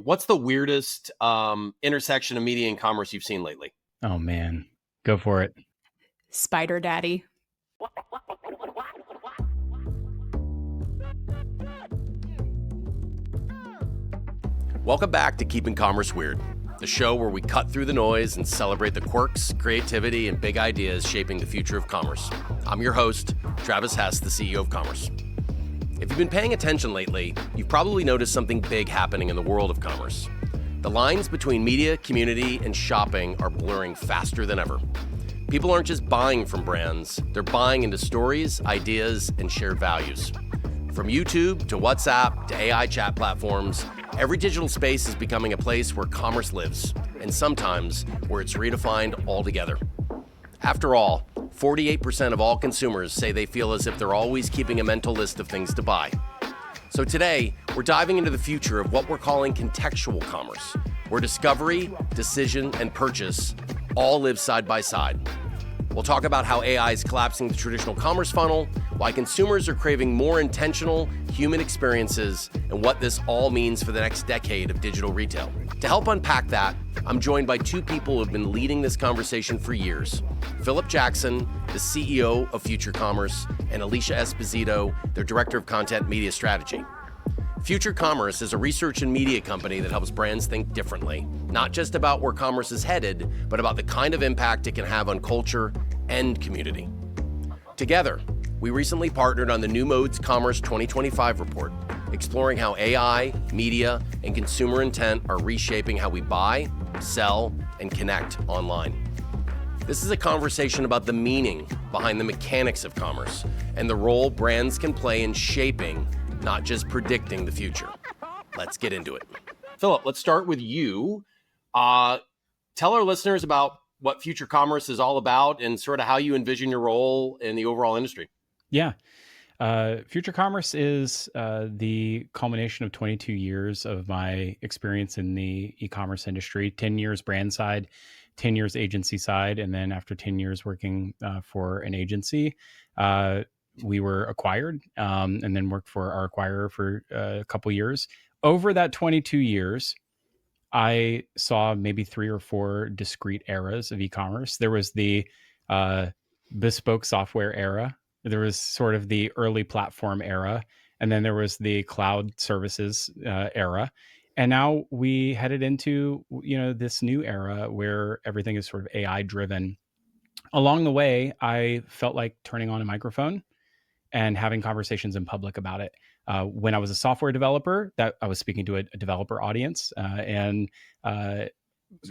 What's the weirdest intersection of media and commerce you've seen lately? Oh man, go for it. Spider Daddy. Welcome back to Keeping Commerce Weird, the show where we cut through the noise and celebrate the quirks, creativity, and big ideas shaping the future of commerce. I'm your host, Travis Hess, the CEO of Commerce. If you've been paying attention lately, you've probably noticed something big happening in the world of commerce. The lines between media, community, and shopping are blurring faster than ever. People aren't just buying from brands, they're buying into stories, ideas, and shared values. From YouTube to WhatsApp to AI chat platforms, every digital space is becoming a place where commerce lives, and sometimes where it's redefined altogether. After all, 48% of all consumers say they feel as if they're always keeping a mental list of things to buy. So today, we're diving into the future of what we're calling contextual commerce, where discovery, decision, and purchase all live side by side. We'll talk about how AI is collapsing the traditional commerce funnel, why consumers are craving more intentional human experiences, and what this all means for the next decade of digital retail. To help unpack that, I'm joined by two people who have been leading this conversation for years. Philip Jackson, the CEO of Future Commerce, and Alicia Esposito, their Director of Content Media Strategy. Future Commerce is a research and media company that helps brands think differently, not just about where commerce is headed, but about the kind of impact it can have on culture and community. Together, we recently partnered on the New Modes Commerce 2025 report, exploring how AI, media, and consumer intent are reshaping how we buy, sell, and connect online. This is a conversation about the meaning behind the mechanics of commerce and the role brands can play in shaping, not just predicting the future. Let's get into it. Philip, let's start with you. Tell our listeners about what Future Commerce is all about and sort of how you envision your role in the overall industry. Yeah. Future Commerce is the culmination of 22 years of my experience in the e-commerce industry, 10 years brand side, 10 years agency side. And then after 10 years working for an agency, we were acquired and then worked for our acquirer for a couple years. Over that 22 years, I saw maybe 3 or 4 discrete eras of e-commerce. There was the bespoke software era. There was sort of the early platform era. And then there was the cloud services era. And now we headed into, this new era where everything is sort of AI driven. Along the way, I felt like turning on a microphone and having conversations in public about it. When I was a software developer, that I was speaking to a developer audience, and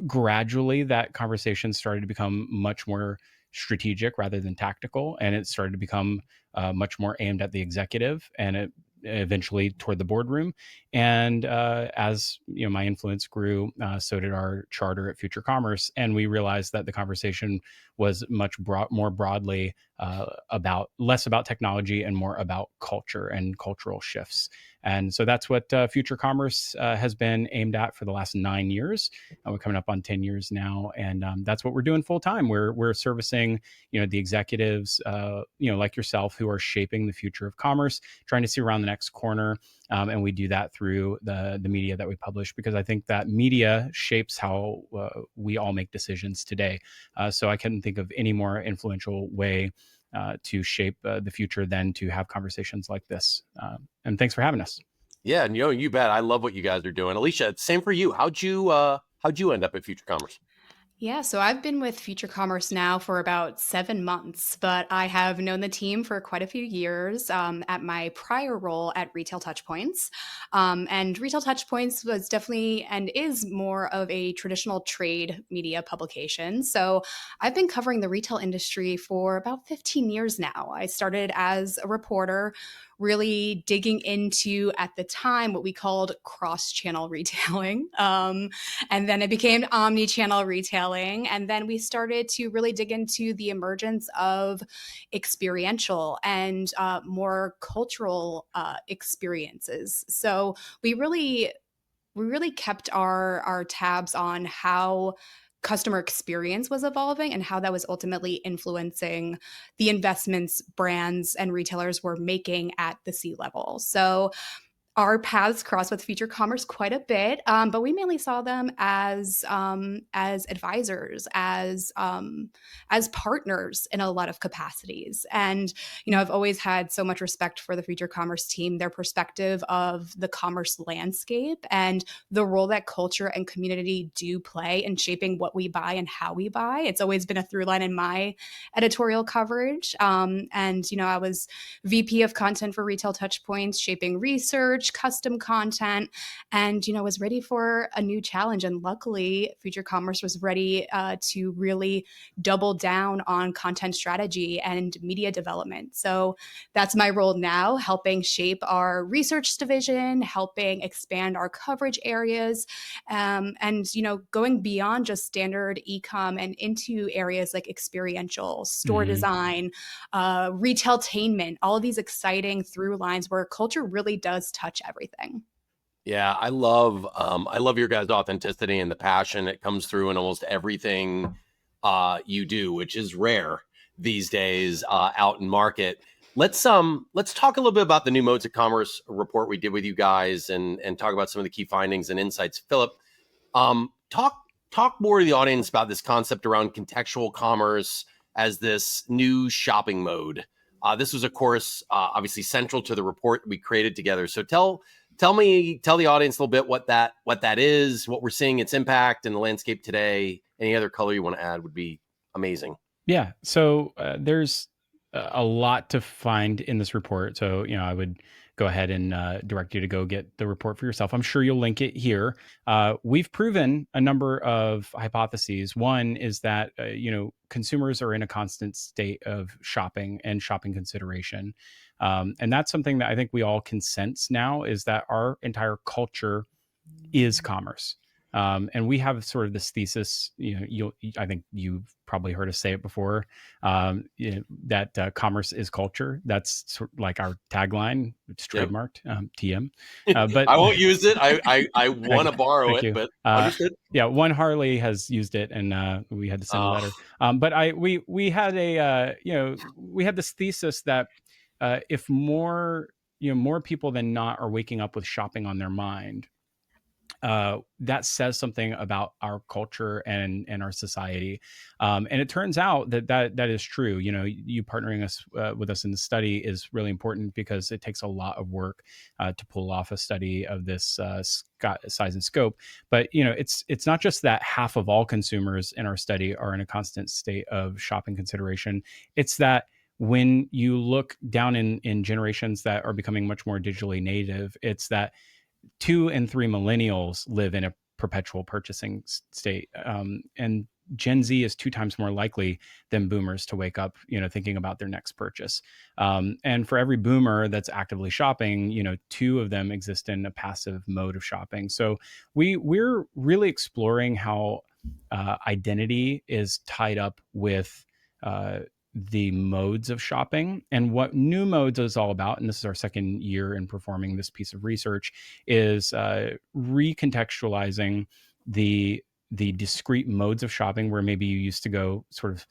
gradually that conversation started to become much more strategic rather than tactical, and it started to become much more aimed at the executive, and it eventually toward the boardroom. And as my influence grew, so did our charter at Future Commerce, and we realized that the conversation was much more broadly about less about technology and more about culture and cultural shifts. And so that's what Future Commerce has been aimed at for the last 9 years. We're coming up on 10 years now, and that's what we're doing full time. We're servicing the executives like yourself who are shaping the future of commerce, trying to see around the next corner. And we do that through the media that we publish, because I think that media shapes how we all make decisions today. So I couldn't think of any more influential way to shape the future than to have conversations like this. And thanks for having us. Yeah, you bet. I love what you guys are doing. Alicia, same for you. How'd you end up at Future Commerce? Yeah, so I've been with Future Commerce now for about 7 months, but I have known the team for quite a few years at my prior role at Retail Touchpoints. And Retail Touchpoints was definitely and is more of a traditional trade media publication. So I've been covering the retail industry for about 15 years now. I started as a reporter, really digging into, at the time, what we called cross-channel retailing. And then it became omni-channel retailing. And then we started to really dig into the emergence of experiential and more cultural experiences. So we really kept our tabs on how customer experience was evolving and how that was ultimately influencing the investments brands and retailers were making at the C level. So Our paths crossed with Future Commerce quite a bit, but we mainly saw them as advisors, as partners in a lot of capacities. And I've always had so much respect for the Future Commerce team, their perspective of the commerce landscape and the role that culture and community do play in shaping what we buy and how we buy. It's always been a through line in my editorial coverage. I was VP of content for Retail Touchpoints, shaping research, custom content, and was ready for a new challenge. And luckily, Future Commerce was ready to really double down on content strategy and media development. So that's my role now, helping shape our research division, helping expand our coverage areas, and going beyond just standard e-com and into areas like experiential, store design, retailtainment, all of these exciting through lines where culture really does touch everything. Yeah, I love your guys' authenticity and the passion. It comes through in almost everything you do, which is rare these days out in market. Let's talk a little bit about the new Modes of Commerce report we did with you guys, and talk about some of the key findings and insights. Philip, talk more to the audience about this concept around contextual commerce as this new shopping mode. This was, of course, obviously central to the report we created together. So tell the audience a little bit what that is, what we're seeing, its impact in the landscape today. Any other color you want to add would be amazing. Yeah. So there's a lot to find in this report. So, I would go ahead and direct you to go get the report for yourself. I'm sure you'll link it here. We've proven a number of hypotheses. One is that, consumers are in a constant state of shopping and shopping consideration. And that's something that I think we all can sense now, is that our entire culture is commerce. And we have sort of this thesis, I think you've probably heard us say it before, that commerce is culture. That's sort of like our tagline. It's trademarked, TM. But I won't use it. I want to borrow it, you. but understood. Yeah, one Harley has used it, and we had to send a letter. But we had we had this thesis that if more people than not are waking up with shopping on their mind, that says something about our culture and our society. And it turns out that is true. You partnering with us in the study is really important, because it takes a lot of work to pull off a study of this size and scope. But it's not just that half of all consumers in our study are in a constant state of shopping consideration. It's that when you look down in generations that are becoming much more digitally native, it's that 2 and 3 millennials live in a perpetual purchasing state. And Gen Z is 2 times more likely than boomers to wake up, thinking about their next purchase. And for every boomer that's actively shopping, 2 of them exist in a passive mode of shopping. So we're really exploring how identity is tied up with the modes of shopping. And what new modes is all about, and this is our second year in performing this piece of research, is recontextualizing the discrete modes of shopping, where maybe you used to go sort of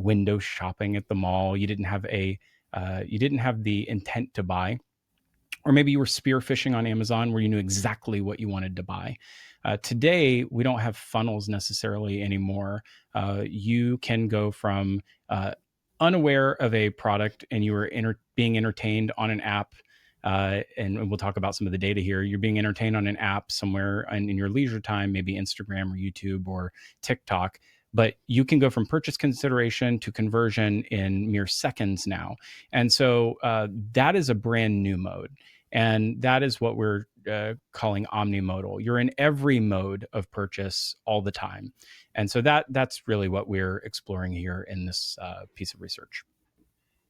window shopping at the mall. You didn't have the intent to buy, or maybe you were spearfishing on Amazon, where you knew exactly what you wanted to buy. Today, we don't have funnels necessarily anymore. You can go from unaware of a product, and you are being entertained on an app, and we'll talk about some of the data here. You're being entertained on an app somewhere in your leisure time, maybe Instagram or YouTube or TikTok. But you can go from purchase consideration to conversion in mere seconds now. And so that is a brand new mode. And that is what we're calling omnimodal. You're in every mode of purchase all the time. And so that's really what we're exploring here in this piece of research.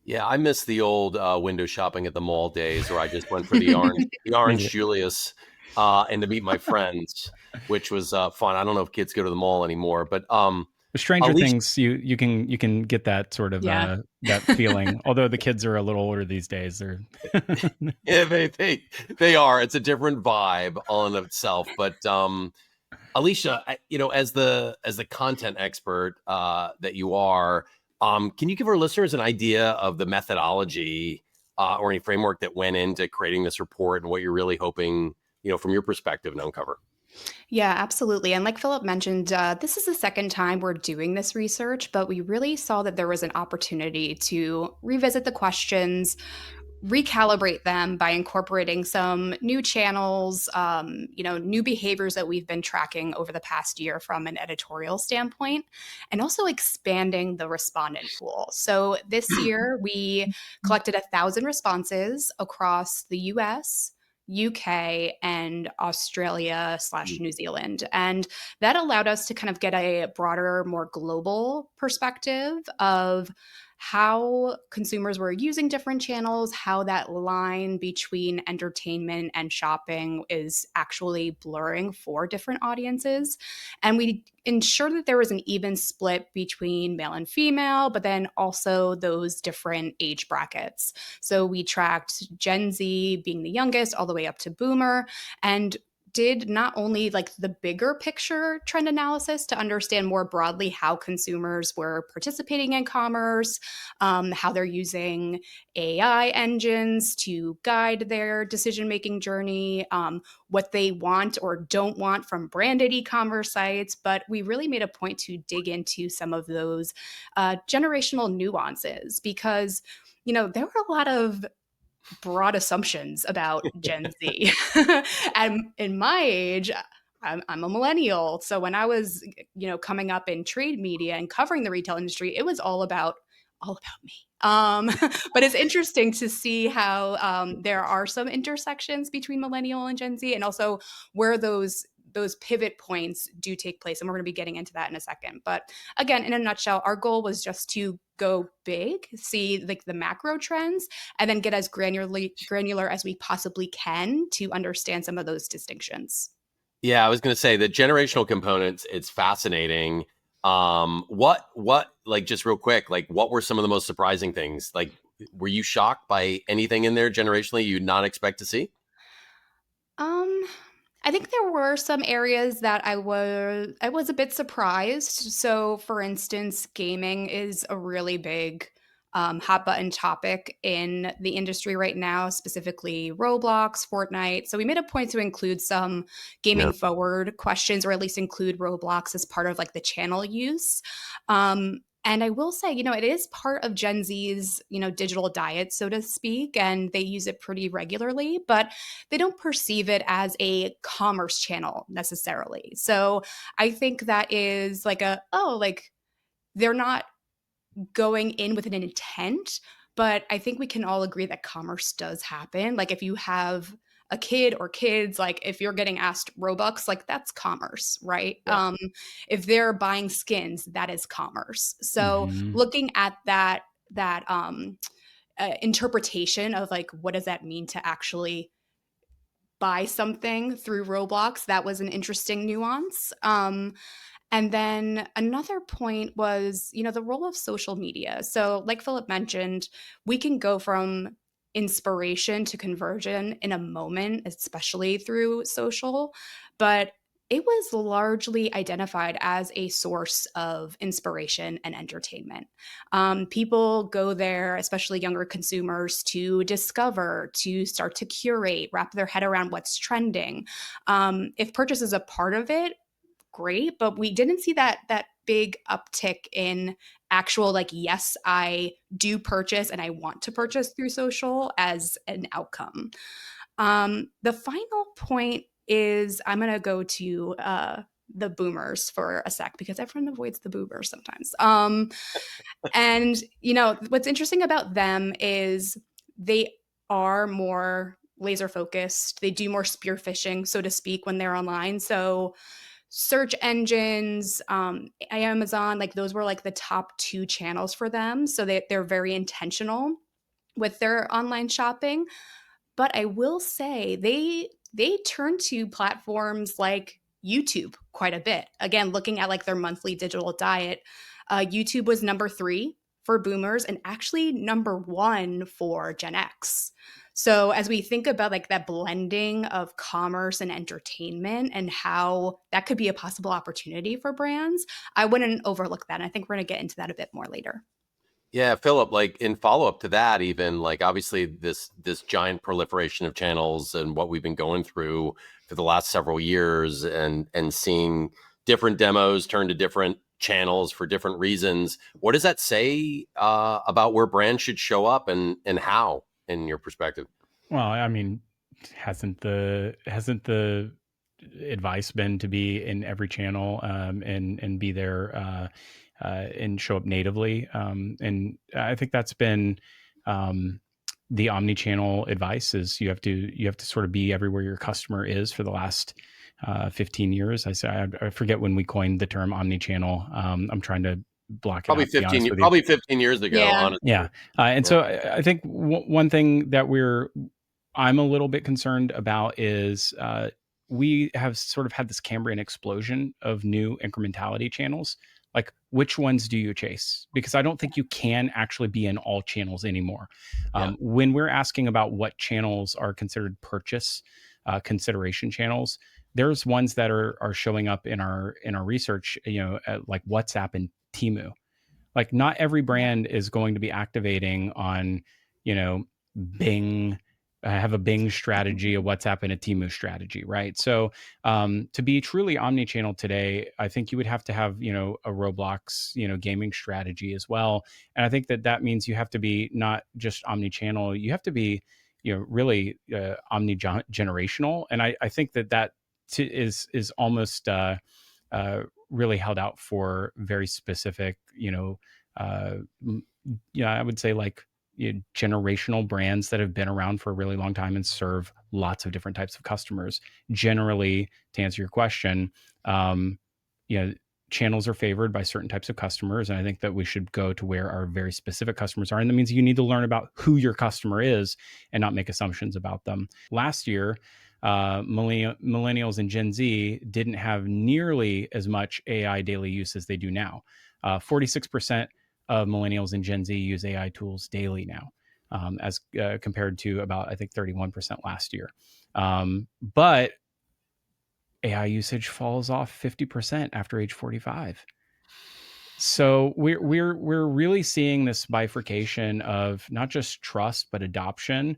Yeah, I miss the old window shopping at the mall days, where I just went for the orange Julius and to meet my friends, which was fun. I don't know if kids go to the mall anymore, but Stranger Things, you can get that sort of that feeling. Although the kids are a little older these days, they're yeah, they are. It's a different vibe all in itself. But Alicia, as the content expert that you are, can you give our listeners an idea of the methodology or any framework that went into creating this report and what you're really hoping, from your perspective, to uncover? Yeah, absolutely. And like Philip mentioned, this is the second time we're doing this research, but we really saw that there was an opportunity to revisit the questions, recalibrate them by incorporating some new channels, new behaviors that we've been tracking over the past year from an editorial standpoint, and also expanding the respondent pool. So this year, we collected 1,000 responses across the US, UK, and Australia slash New Zealand. And that allowed us to kind of get a broader, more global perspective of how consumers were using different channels, how that line between entertainment and shopping is actually blurring for different audiences. And we ensured that there was an even split between male and female, but then also those different age brackets. So we tracked Gen Z being the youngest all the way up to Boomer, and did not only like the bigger picture trend analysis to understand more broadly how consumers were participating in commerce, how they're using AI engines to guide their decision making journey, what they want or don't want from branded e-commerce sites. But we really made a point to dig into some of those generational nuances because there were a lot of broad assumptions about Gen Z. And in my age, I'm a millennial. So when I was, coming up in trade media and covering the retail industry, it was all about me. But it's interesting to see how there are some intersections between millennial and Gen Z, and also where those pivot points do take place. And we're going to be getting into that in a second. But again, in a nutshell, our goal was just to go big, see like the macro trends, and then get as granular as we possibly can to understand some of those distinctions. Yeah, I was going to say the generational components, it's fascinating. Like just real quick, like what were some of the most surprising things? Like, were you shocked by anything in there generationally you'd not expect to see? Um, I think there were some areas that I was a bit surprised. So, for instance, gaming is a really big hot button topic in the industry right now, specifically Roblox, Fortnite. So we made a point to include some Yeah. gaming forward questions, or at least include Roblox as part of like the channel use. And I will say, it is part of Gen Z's, digital diet, so to speak, and they use it pretty regularly, but they don't perceive it as a commerce channel necessarily. So I think that is like they're not going in with an intent, but I think we can all agree that commerce does happen. Like if you have a kid or kids, like if you're getting asked Robux, like that's commerce, right? Yeah. If they're buying skins, that is commerce. So Mhm. looking at that interpretation of like what does that mean to actually buy something through Roblox, that was an interesting nuance. And then another point was, the role of social media. So, like Philip mentioned, we can go from inspiration to conversion in a moment, especially through social. But it was largely identified as a source of inspiration and entertainment. People go there, especially younger consumers, to discover, to start to curate, wrap their head around what's trending. If purchase is a part of it, great, but we didn't see that big uptick in actual like, yes, I do purchase and I want to purchase through social as an outcome. The final point is I'm going to go to the boomers for a sec because everyone avoids the boomers sometimes. And what's interesting about them is they are more laser focused. They do more spear phishing, so to speak, when they're online. So search engines, Amazon, like those were like the top two channels for them. So they're very intentional with their online shopping. But I will say they turn to platforms like YouTube quite a bit. Again, looking at like their monthly digital diet, YouTube was number 3 for boomers and actually number 1 for Gen X. So as we think about like that blending of commerce and entertainment and how that could be a possible opportunity for brands, I wouldn't overlook that. And I think we're going to get into that a bit more later. Yeah, Philip, like in follow up to that, even like obviously this giant proliferation of channels and what we've been going through for the last several years and seeing different demos turn to different channels for different reasons. What does that say about where brands should show up and how, in your perspective? Well, I mean, hasn't the advice been to be in every channel, and be there, and show up natively? And I think that's been, um, the omni-channel advice is you have to sort of be everywhere your customer is for the last 15 years. I forget when we coined the term omni-channel. I'm trying to block it Probably out, to be 15 honest with you. probably 15 years ago, Yeah. honestly. Yeah. And Yeah. so I think one thing that I'm a little bit concerned about is, we have sort of had this Cambrian explosion of new incrementality channels. Like, which ones do you chase? Because I don't think you can actually be in all channels anymore. Yeah. When we're asking about what channels are considered purchase consideration channels, there's ones that are showing up in our research, like WhatsApp and Temu. Like, not every Yeah. brand is going to be activating on, you know, Bing. Have a Bing strategy, a WhatsApp, and a Temu strategy, right? So, to be truly omni-channel today, I think you would have to have, a Roblox, gaming strategy as well. And I think that means you have to be not just omni-channel, you have to be, really omni-generational. And I think is almost really held out for very specific, uh, I would say, like, generational brands that have been around for a really long time and serve lots of different types of customers. Generally, to answer your question, um, you know, channels are favored by certain types of customers, and I think that we should go to where our very specific customers are. And that means you need to learn about who your customer is and not make assumptions about them. Last year, millennials and Gen Z didn't have nearly as much AI daily use as they do now. 46% of millennials and Gen Z use AI tools daily now, as compared to about, I think, 31% last year. But AI usage falls off 50% after age 45. So we're really seeing this bifurcation of not just trust but adoption,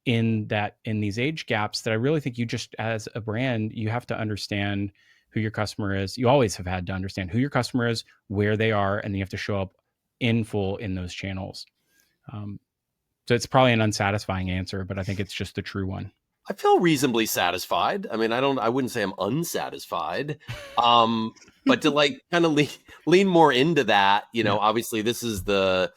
in these age gaps, that I really think you just, as a brand, you have to understand who your customer is. You always have had to understand who your customer is, where they are, and then you have to show up in full in those channels. Um, so it's probably an unsatisfying answer, but I think it's just the true one. I feel reasonably satisfied. I mean, I wouldn't say I'm unsatisfied. But to like kind of lean more into that, Yeah. obviously this is the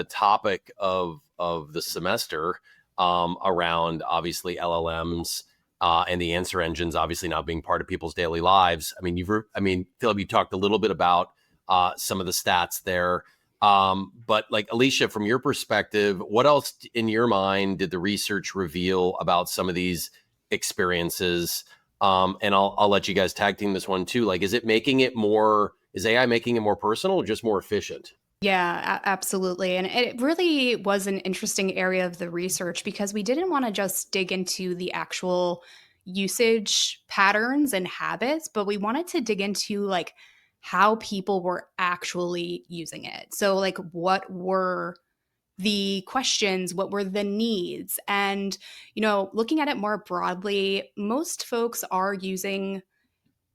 topic of the semester, around obviously LLMs, and the answer engines obviously now being part of people's daily lives. I mean, Philip, you talked a little bit about some of the stats there. But like, Alicia, from your perspective, what else in your mind did the research reveal about some of these experiences? And I'll let you guys tag team this one too. Like, is AI making it more personal or just more efficient? Yeah, absolutely. And it really was an interesting area of the research because we didn't want to just dig into the actual usage patterns and habits, but we wanted to dig into like how people were actually using it. So, like, what were the questions, what were the needs? And, looking at it more broadly, most folks are using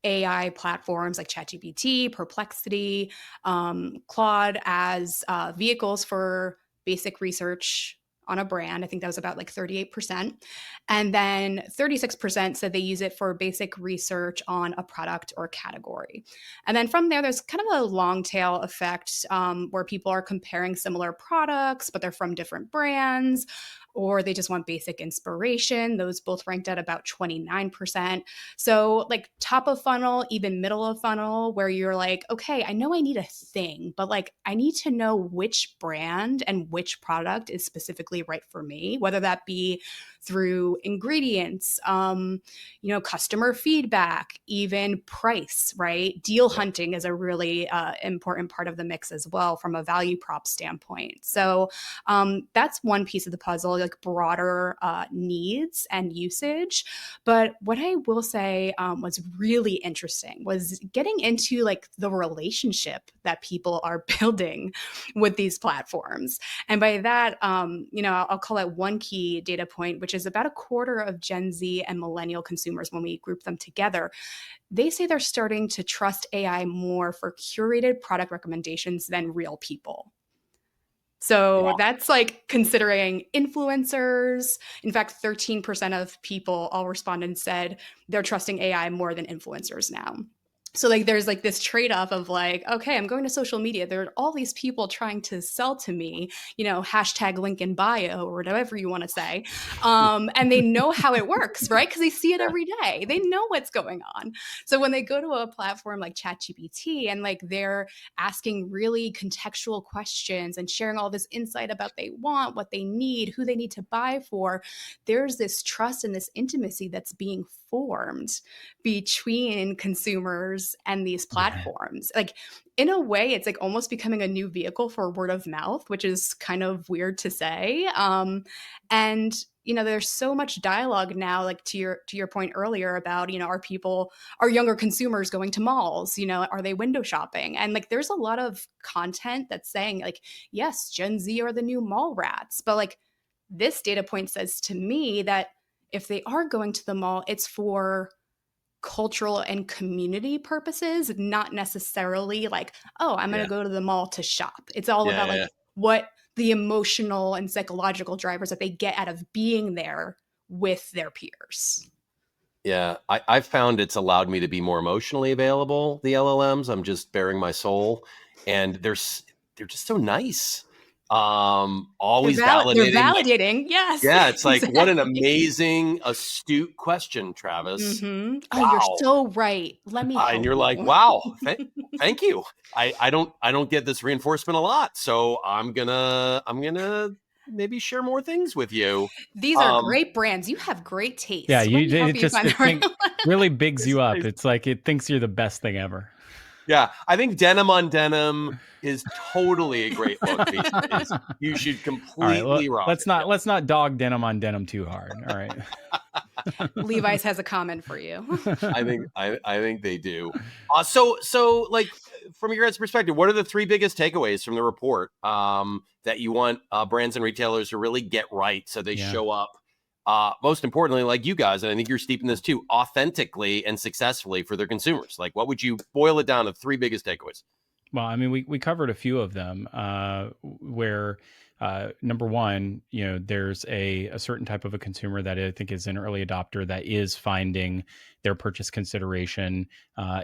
AI platforms like ChatGPT, Perplexity, Claude as vehicles for basic research on a brand. I think that was about like 38%. And then 36% said they use it for basic research on a product or category. And then from there's kind of a long tail effect, where people are comparing similar products, but they're from different brands, or they just want basic inspiration. Those both ranked at about 29%. So, like, top of funnel, even middle of funnel, where you're like, okay, I know I need a thing, but like, I need to know which brand and which product is specifically right for me, whether that be through ingredients, customer feedback, even price, right? Deal hunting is a really important part of the mix as well from a value prop standpoint. So, that's one piece of the puzzle. like broader needs and usage. But what I will say was really interesting was getting into like the relationship that people are building with these platforms. And by that, I'll call it one key data point, which is about a quarter of Gen Z and millennial consumers, when we group them together, they say they're starting to trust AI more for curated product recommendations than real people. So that's like considering influencers. In fact, 13% of people, all respondents, said they're trusting AI more than influencers now. So like there's like this trade-off of like, okay, I'm going to social media. There are all these people trying to sell to me, hashtag link in bio or whatever you want to say. And they know how it works, right? Because they see it every day. They know what's going on. So when they go to a platform like ChatGPT and like they're asking really contextual questions and sharing all this insight about what they need, who they need to buy for, there's this trust and this intimacy that's being formed between consumers and these platforms. Like in a way, it's like almost becoming a new vehicle for word of mouth, which is kind of weird to say. And there's so much dialogue now, like to your point earlier about, are younger consumers going to malls? Are they window shopping? And like there's a lot of content that's saying like, yes, Gen Z are the new mall rats. But like this data point says to me that if they are going to the mall, it's for cultural and community purposes, not necessarily like, oh, I'm going to go to the mall to shop. It's all about like what the emotional and psychological drivers that they get out of being there with their peers. Yeah, I've found it's allowed me to be more emotionally available, the LLMs. I'm just bearing my soul. And they're just so nice. Always They're validating. validating, yes. Yeah, it's like, what an amazing, astute question, Travis. Mm-hmm. Wow. Oh, you're so right. Let me help and you're you. like, wow, thank you. I don't get this reinforcement a lot, so I'm gonna maybe share more things with you. These are great brands. You have great taste. Yeah, it really bigs you up. It's like it thinks you're the best thing ever. Yeah, I think Denim on Denim is totally a great look these days. You should completely rock. Let's not dog Denim on Denim too hard. All right. Levi's has a comment for you. I think they do. So like from your guys' perspective, what are the three biggest takeaways from the report that you want brands and retailers to really get right so they show up? Most importantly, like you guys, and I think you're steep in this too, authentically and successfully for their consumers. Like, what would you boil it down to three biggest takeaways? Well, I mean, we covered a few of them where number one, there's a certain type of a consumer that I think is an early adopter that is finding their purchase consideration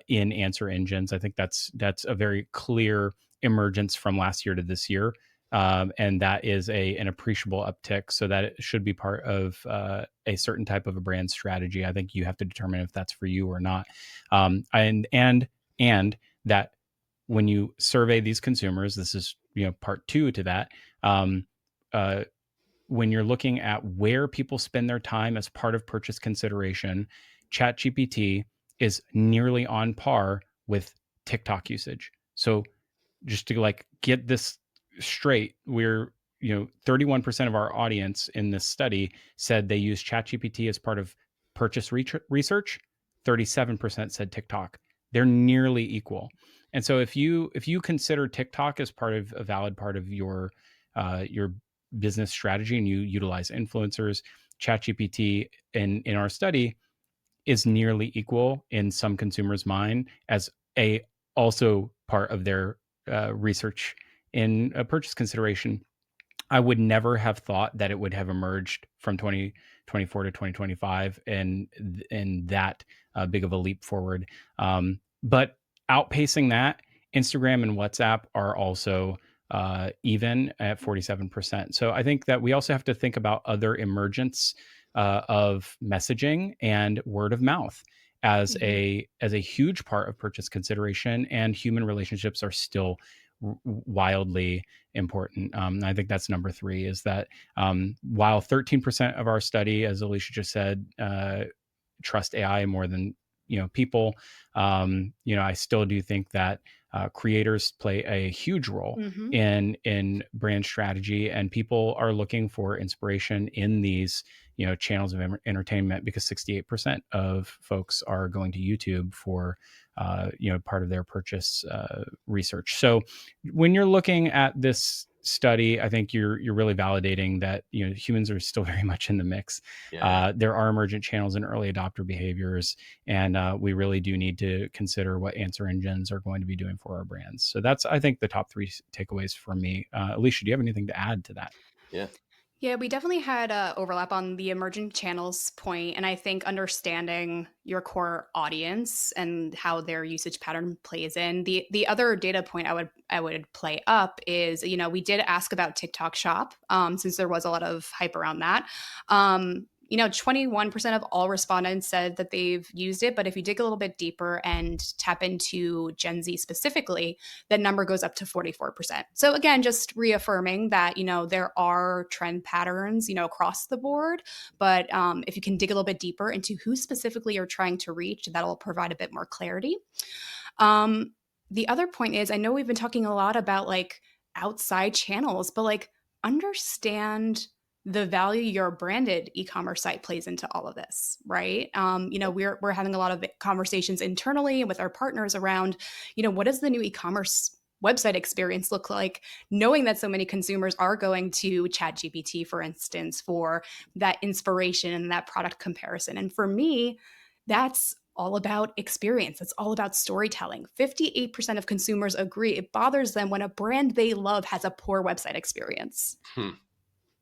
in answer engines. I think that's a very clear emergence from last year to this year. And that is an appreciable uptick. So that it should be part of a certain type of a brand strategy. I think you have to determine if that's for you or not. And that when you survey these consumers, this is part two to that. When you're looking at where people spend their time as part of purchase consideration, ChatGPT is nearly on par with TikTok usage. So just to like get this straight, we're 31% of our audience in this study said they use ChatGPT as part of purchase research. 37% said TikTok. They're nearly equal. And so if you consider TikTok as part of a valid part of your business strategy and you utilize influencers, ChatGPT in our study is nearly equal in some consumers' mind as a also part of their research in a purchase consideration. I would never have thought that it would have emerged from 2024 to 2025 and that big of a leap forward. But outpacing that, Instagram and WhatsApp are also even at 47%. So I think that we also have to think about other emergence of messaging and word of mouth as a huge part of purchase consideration, and human relationships are still wildly important. I think that's number three, is that while 13% of our study, as Alicia just said, trust AI more than people, I still do think that creators play a huge role Hmm. in brand strategy, and people are looking for inspiration in these channels of entertainment, because 68% of folks are going to YouTube for part of their purchase research. So when you're looking at this study, I think you're really validating that humans are still very much in the mix. Yeah. There are emergent channels and early adopter behaviors, and we really do need to consider what answer engines are going to be doing for our brands. So that's, I think, the top 3 takeaways for me. Alicia, do you have anything to add to that? Yeah. Yeah, we definitely had overlap on the emerging channels point, and I think understanding your core audience and how their usage pattern plays in. The other data point I would play up is, we did ask about TikTok Shop, since there was a lot of hype around that. 21% of all respondents said that they've used it, but if you dig a little bit deeper and tap into Gen Z specifically, that number goes up to 44%. So again, just reaffirming that, there are trend patterns, across the board. But if you can dig a little bit deeper into who specifically you're trying to reach, that'll provide a bit more clarity. The other point is, I know we've been talking a lot about like outside channels, but like understand the value your branded e-commerce site plays into all of this, right? We're having a lot of conversations internally with our partners around, what does the new e-commerce website experience look like, knowing that so many consumers are going to ChatGPT, for instance, for that inspiration and that product comparison. And for me, that's all about experience. It's all about storytelling. 58% of consumers agree it bothers them when a brand they love has a poor website experience.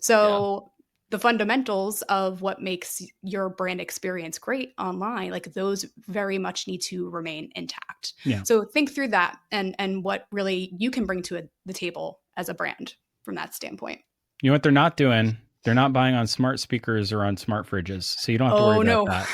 So the fundamentals of what makes your brand experience great online, like those very much need to remain intact. Yeah. So think through that and what really you can bring to the table as a brand from that standpoint. You know what they're not doing? They're not buying on smart speakers or on smart fridges. So you don't have to worry about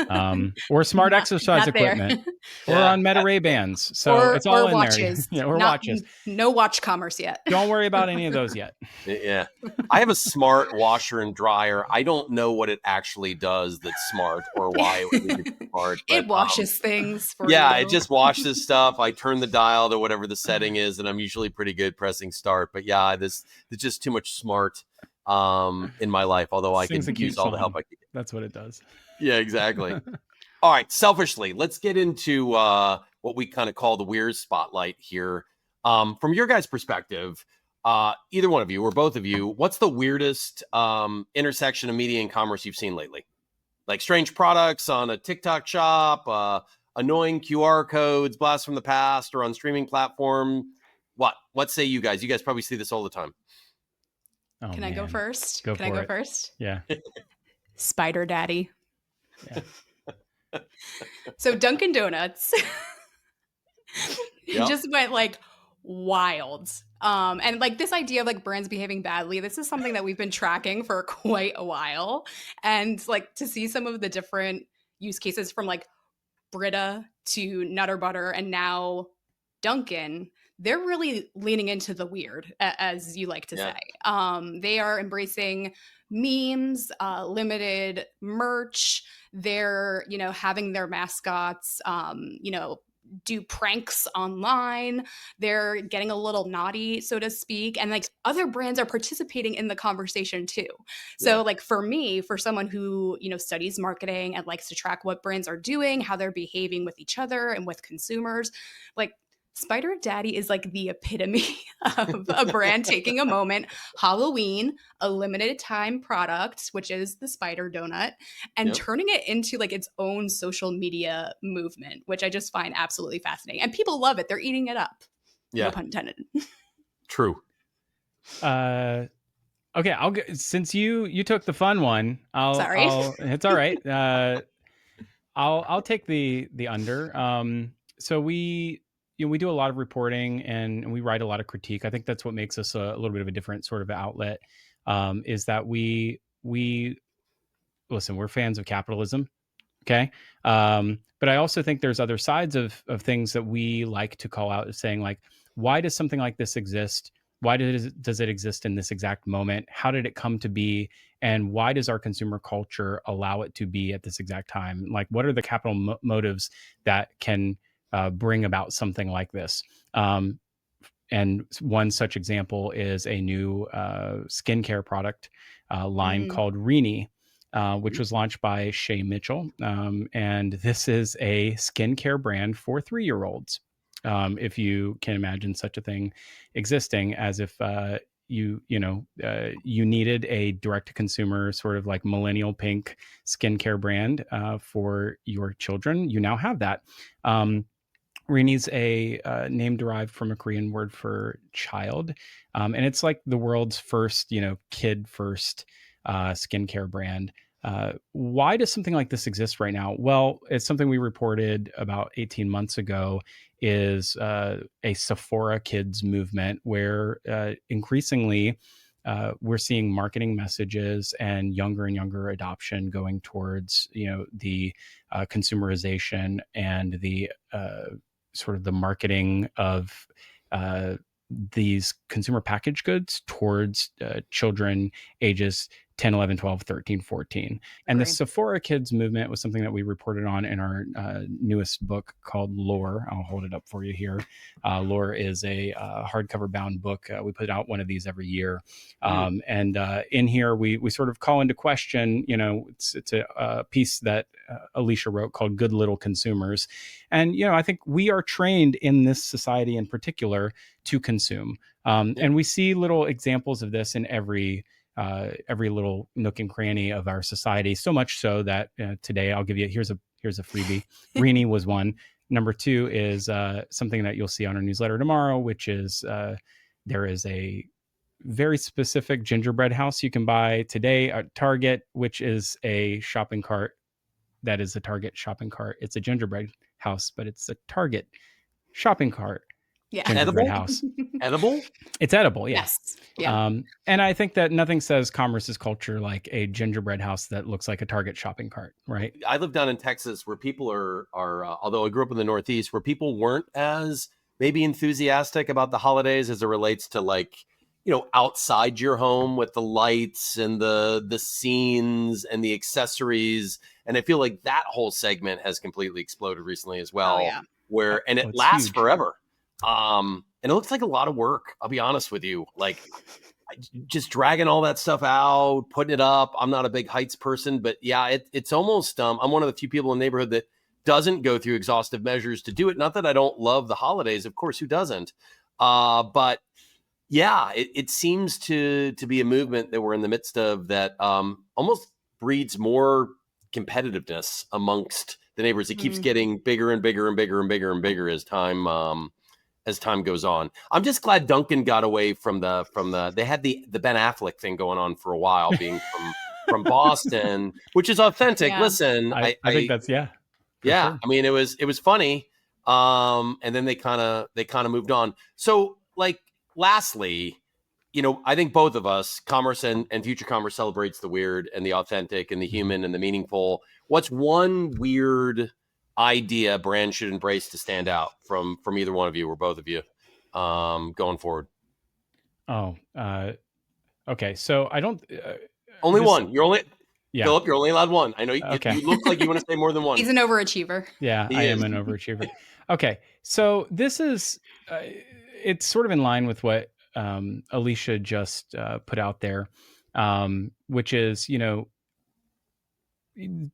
that. Or smart exercise equipment or on Meta Ray-Bans. So it's all in watches. there. Or watches. No watch commerce yet. Don't worry about any of those yet. Yeah. I have a smart washer and dryer. I don't know what it actually does that's smart or why it would be smart. But, it washes things for you. It just washes stuff. I turn the dial to whatever the setting is, and I'm usually pretty good pressing start. But there's just too much smart in my life, although I can use all the help I can get. That's what it does. Yeah, exactly. All right, selfishly, let's get into what we kind of call the weird spotlight here. From your guys' perspective, either one of you or both of you, what's the weirdest intersection of media and commerce you've seen lately? Like strange products on a TikTok shop, annoying QR codes, blasts from the past, or on streaming platform. What say you guys? You guys probably see this all the time. Oh, Can I go first? Can I go first? Yeah. Spider Daddy. Yeah. So Dunkin' Donuts just went like wild. And like this idea of like brands behaving badly, this is something that we've been tracking for quite a while. And like to see some of the different use cases from like Brita to Nutter Butter and now Dunkin', they're really leaning into the weird, as you like to say. They are embracing memes, limited merch. They're, having their mascots, do pranks online. They're getting a little naughty, so to speak. And like other brands are participating in the conversation too. So like for me, for someone who, studies marketing and likes to track what brands are doing, how they're behaving with each other and with consumers, like Spider Daddy is like the epitome of a brand taking a moment, Halloween, a limited time product, which is the Spider Donut, and turning it into like its own social media movement, which I just find absolutely fascinating. And people love it. They're eating it up. Yeah. No pun intended. True. Okay, since you took the fun one, Sorry. it's all right. I'll take the under. So we do a lot of reporting and we write a lot of critique. I think that's what makes us a little bit of a different sort of outlet, is that we listen, we're fans of capitalism. Okay. But I also think there's other sides of things that we like to call out, saying like, why does something like this exist? Why does it exist in this exact moment? How did it come to be? And why does our consumer culture allow it to be at this exact time? Like, what are the capital motives that can bring about something like this. And one such example is a new skincare product line called Rini, which was launched by Shay Mitchell. And this is a skincare brand for 3-year-olds. If you can imagine such a thing existing, as if you needed a direct-to-consumer sort of like millennial pink skincare brand for your children, you now have that. Rini's a name derived from a Korean word for child. And it's like the world's first, kid first skincare brand. Why does something like this exist right now? Well, it's something we reported about 18 months ago, is a Sephora Kids movement where increasingly we're seeing marketing messages and younger adoption going towards, the consumerization and the sort of the marketing of these consumer packaged goods towards children ages 10, 11, 12, 13, 14. And the Sephora Kids movement was something that we reported on in our newest book called Lore. I'll hold it up for you here. Lore is a hardcover bound book. We put out one of these every year. And in here, we sort of call into question, it's a piece that Alicia wrote called Good Little Consumers. And, I think we are trained in this society in particular to consume. And we see little examples of this in every little nook and cranny of our society, so much so that today I'll give you, here's a freebie. Rini was one. Number 2 is something that you'll see on our newsletter tomorrow, which is there is a very specific gingerbread house you can buy today at Target, which is a shopping cart. That is a Target shopping cart. It's a gingerbread house, but it's a Target shopping cart. Yeah. Gingerbread house. Edible? It's edible, yeah. Yes. Yeah. And I think that nothing says commerce is culture like a gingerbread house that looks like a Target shopping cart, right? I live down in Texas where people are although I grew up in the Northeast, where people weren't as maybe enthusiastic about the holidays as it relates to like, outside your home with the lights and the scenes and the accessories. And I feel like that whole segment has completely exploded recently as well. Oh, yeah. And it lasts huge. Forever. And it looks like a lot of work. I'll be honest with you, like just dragging all that stuff out, putting it up. I'm not a big heights person, but yeah, it's almost, I'm one of the few people in the neighborhood that doesn't go through exhaustive measures to do it. Not that I don't love the holidays, of course, who doesn't? But yeah, it seems to be a movement that we're in the midst of that almost breeds more competitiveness amongst the neighbors. It keeps getting bigger and bigger and bigger and bigger and bigger as time goes on. I'm just glad Duncan got away from the they had the Ben Affleck thing going on for a while, being from Boston, which is authentic. Yeah. Listen, I think that's yeah. Sure. I mean, it was funny. And then they kind of moved on. So like, lastly, I think both of us, Commerce and Future Commerce, celebrates the weird and the authentic and the human and the meaningful. What's one weird idea brand should embrace to stand out from either one of you or both of you going forward? Okay. So I don't only one. You're only yeah. Philip, you're only allowed one. I know you look like you want to say more than one. He's an overachiever. Yeah, I am an overachiever. Okay. So this is it's sort of in line with what Alicia just put out there, which is,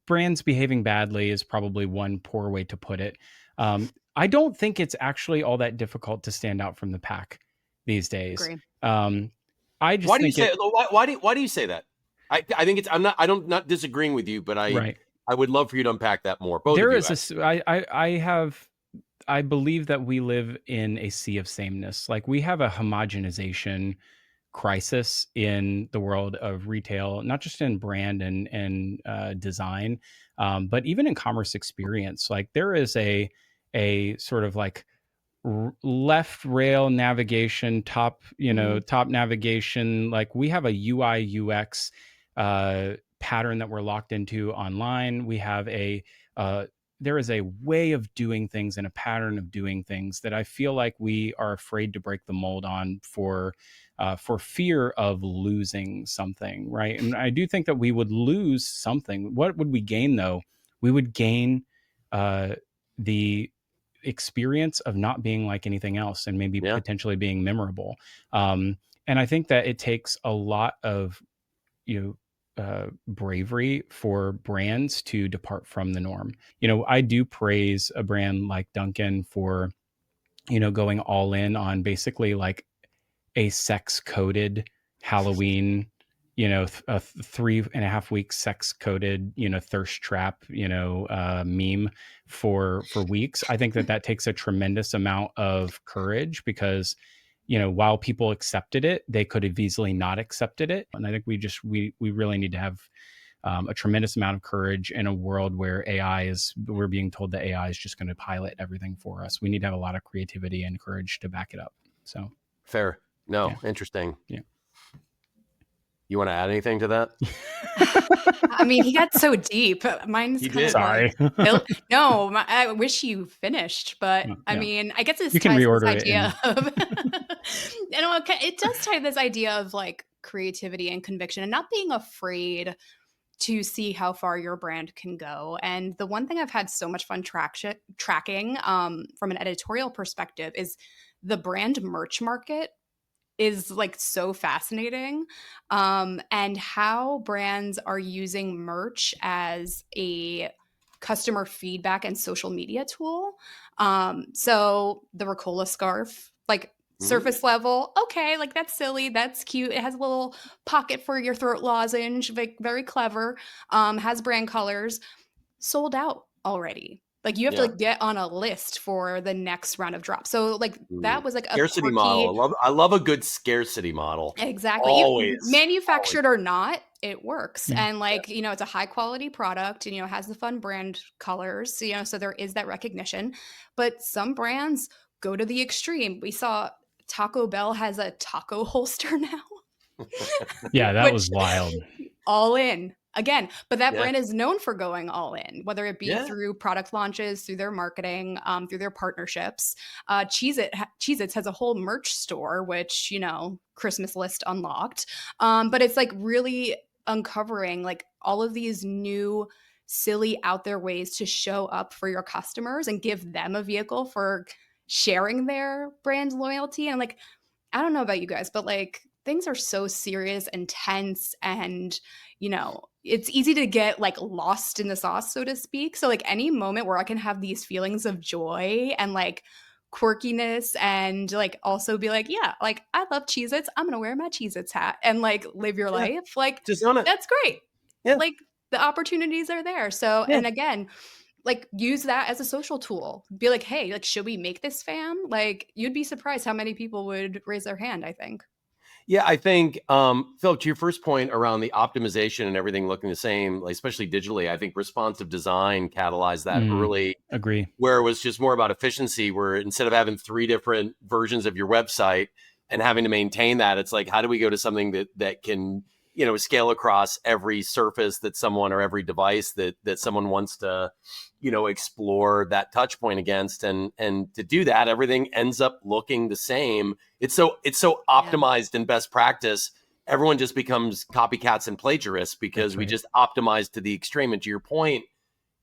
brands behaving badly is probably one poor way to put it. I don't think it's actually all that difficult to stand out from the pack these days. Agree. I just why do you say why do you say that? I think it's I'm not disagreeing with you, but I would love for you to unpack that more. Both there of you, is I believe that we live in a sea of sameness. Like we have a homogenization crisis in the world of retail, not just in brand and design, but even in commerce experience. Like there is a sort of like left rail navigation, top navigation. Like we have a UI UX pattern that we're locked into online. We have there is a way of doing things and a pattern of doing things that I feel like we are afraid to break the mold on for fear of losing something, right? And I do think that we would lose something. What would we gain though? We would gain the experience of not being like anything else and maybe Yeah. potentially being memorable. And I think that it takes a lot of bravery for brands to depart from the norm. I do praise a brand like Dunkin' for going all in on basically like a sex coded Halloween, a 3.5 week sex coded, thirst trap, meme for weeks. I think that takes a tremendous amount of courage because, while people accepted it, they could have easily not accepted it. And I think we really need to have a tremendous amount of courage in a world where we're being told that AI is just going to pilot everything for us. We need to have a lot of creativity and courage to back it up. So fair. No, yeah. Interesting. Yeah. You want to add anything to that? I mean, he got so deep. Mine's He kind did. of Sorry. like, no, I wish you finished, but Yeah. I mean, I guess this You can ties this reorder it idea of, it does tie this idea of like creativity and conviction and not being afraid to see how far your brand can go. And the one thing I've had so much fun tracking from an editorial perspective is the brand merch market is like so fascinating, and how brands are using merch as a customer feedback and social media tool. So the Ricola scarf, like surface level, okay, like that's silly, that's cute. It has a little pocket for your throat lozenge, like very clever. Has brand colors, sold out already. Like you have to like get on a list for the next round of drops. So like that was like a Scarcity model. I love a good scarcity model. Exactly. Always. Manufactured or not, it works. Yeah. And like, it's a high quality product and, has the fun brand colors, so there is that recognition. But some brands go to the extreme. We saw Taco Bell has a taco holster now. Yeah, that was wild. All in. Again, but that Yeah. brand is known for going all in, whether it be Yeah. through product launches, through their marketing, through their partnerships. Cheez-Its has a whole merch store, which, Christmas list unlocked. But it's like really uncovering like all of these new silly out there ways to show up for your customers and give them a vehicle for sharing their brand loyalty. And like, I don't know about you guys, but like things are so serious and tense and, it's easy to get like lost in the sauce, so to speak. So like any moment where I can have these feelings of joy and like quirkiness and like also be like, yeah, like I love Cheez-Its. I'm going to wear my Cheez-Its hat and like live your life. Like Just own it. that's great. Yeah. Like the opportunities are there. So, Yeah. and again, like use that as a social tool. Be like, hey, like, should we make this fam? Like you'd be surprised how many people would raise their hand, I think. Yeah, I think, Philip, to your first point around the optimization and everything looking the same, like, especially digitally, I think responsive design catalyzed that early. Agree. Where it was just more about efficiency, where instead of having 3 different versions of your website and having to maintain that, it's like, how do we go to something that can, scale across every surface that someone or every device that someone wants to, explore that touch point against. And to do that, everything ends up looking the same. It's so optimized in best practice. Everyone just becomes copycats and plagiarists because we just optimize to the extreme. And to your point,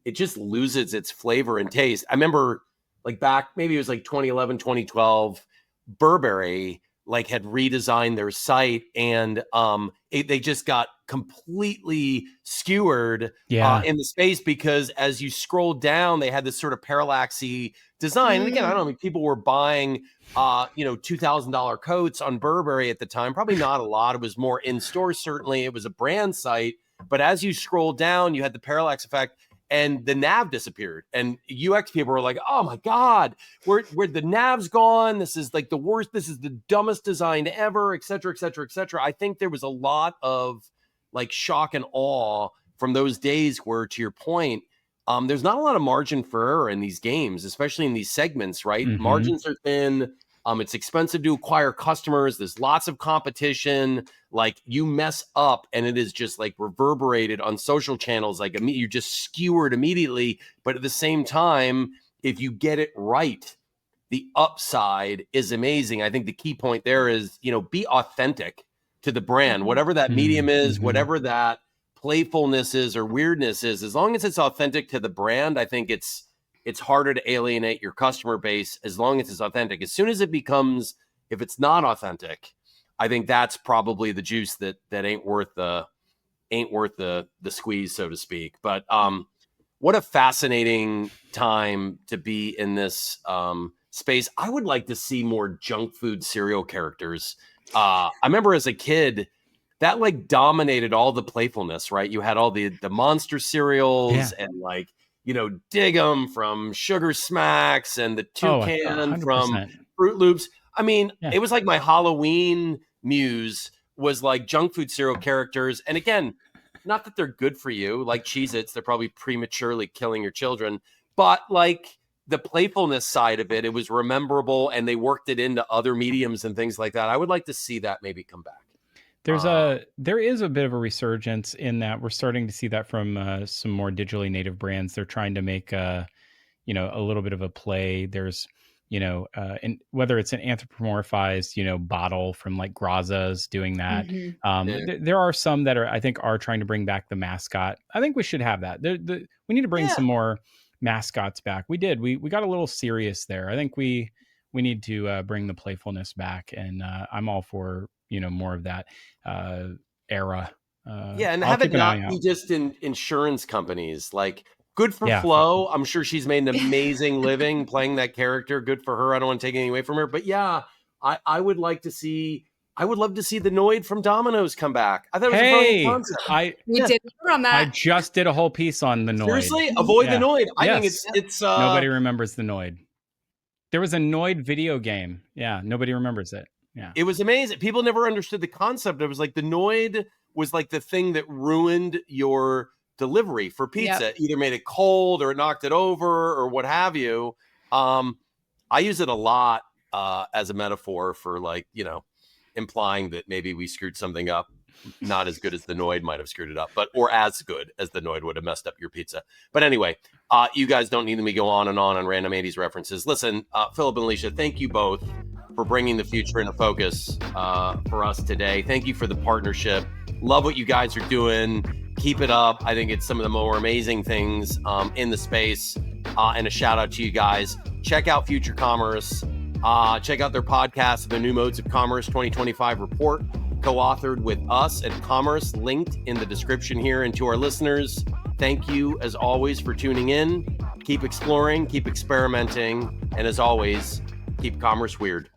it just loses its flavor and taste. I remember like back, maybe it was like 2011, 2012, Burberry like had redesigned their site and they just got completely skewered in the space because as you scroll down, they had this sort of parallaxy design. And again, I don't know, people were buying, $2,000 coats on Burberry at the time. Probably not a lot. It was more in store. Certainly it was a brand site, but as you scroll down, you had the parallax effect. And the nav disappeared. And UX people were like, oh my God, where the nav's gone. This is like the worst. This is the dumbest design ever, et cetera, et cetera, et cetera. I think there was a lot of like shock and awe from those days where, to your point, there's not a lot of margin for error in these games, especially in these segments, right? Mm-hmm. Margins are thin. It's expensive to acquire customers. There's lots of competition. Like you mess up and it is just like reverberated on social channels. Like you're just skewered immediately. But at the same time, if you get it right, the upside is amazing. I think the key point there is, be authentic to the brand, whatever that medium is, whatever that playfulness is or weirdness is, as long as it's authentic to the brand, I think it's it's harder to alienate your customer base as long as it's authentic. As soon as it becomes, if it's not authentic, I think that's probably the juice that ain't worth the squeeze, so to speak. But what a fascinating time to be in this space. I would like to see more junk food cereal characters. I remember as a kid, that like dominated all the playfulness, right? You had all the monster cereals and like, you know, Dig 'em from Sugar Smacks and the Toucan from Fruit Loops. I mean, it was like my Halloween muse was like junk food cereal characters. And again, not that they're good for you, like Cheez-Its, they're probably prematurely killing your children, but like the playfulness side of it, it was rememberable and they worked it into other mediums and things like that. I would like to see that maybe come back. There is a bit of a resurgence in that we're starting to see that from some more digitally native brands. They're trying to make a little bit of a play. There's and whether it's an anthropomorphized bottle from like Graza's doing that. There are some that I think are trying to bring back the mascot. I think we should have that. We need to bring some more mascots back. We got a little serious there. I think we need to bring the playfulness back, and I'm all for more of that era. And have it not be just in insurance companies. Like, good for Flo. I'm sure she's made an amazing living playing that character. Good for her. I don't want to take anything away from her. But yeah, I would love to see the Noid from Domino's come back. I thought it was a brilliant concept. We did on that. I just did a whole piece on the Noid. Seriously? Avoid the Noid. I think it's nobody remembers the Noid. There was a Noid video game. Yeah, nobody remembers it. Yeah. It was amazing. People never understood the concept. It was like the Noid was like the thing that ruined your delivery for pizza. Yep. Either made it cold or it knocked it over or what have you. I use it a lot as a metaphor for like, implying that maybe we screwed something up. Not as good as the Noid might have screwed it up, or as good as the Noid would have messed up your pizza. But anyway, you guys don't need me to go on and on random 80s references. Listen, Philip and Alicia, thank you both for bringing the future into focus for us today. Thank you for the partnership. Love what you guys are doing. Keep it up. I think it's some of the more amazing things in the space. And a shout out to you guys. Check out Future Commerce. Check out their podcast, The New Modes of Commerce 2025 Report, co-authored with us at Commerce, linked in the description here. And to our listeners, thank you as always for tuning in. Keep exploring, keep experimenting, and as always, keep commerce weird.